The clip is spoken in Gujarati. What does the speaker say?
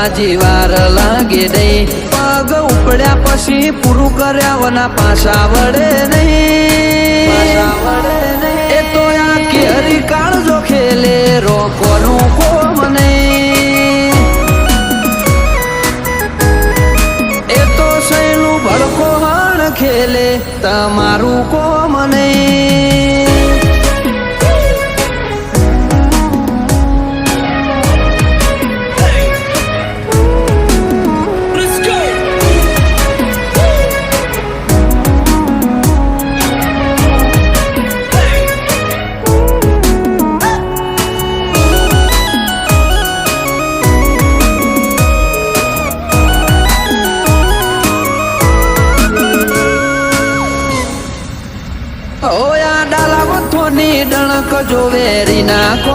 હાજી વાર લાગે નહીં પગ ઉપડ્યા પછી પૂરું કર્યા વના પાછા વળે નહીં એ તો આ કેરી કાળજો ખેલે રોકોનું કોમ નહીં એ તો સૈનું ભડકો હણ ખેલે તમારું કોમ નહીં ઓયા ડાલા વથોની ડણક જો વેરી નાખો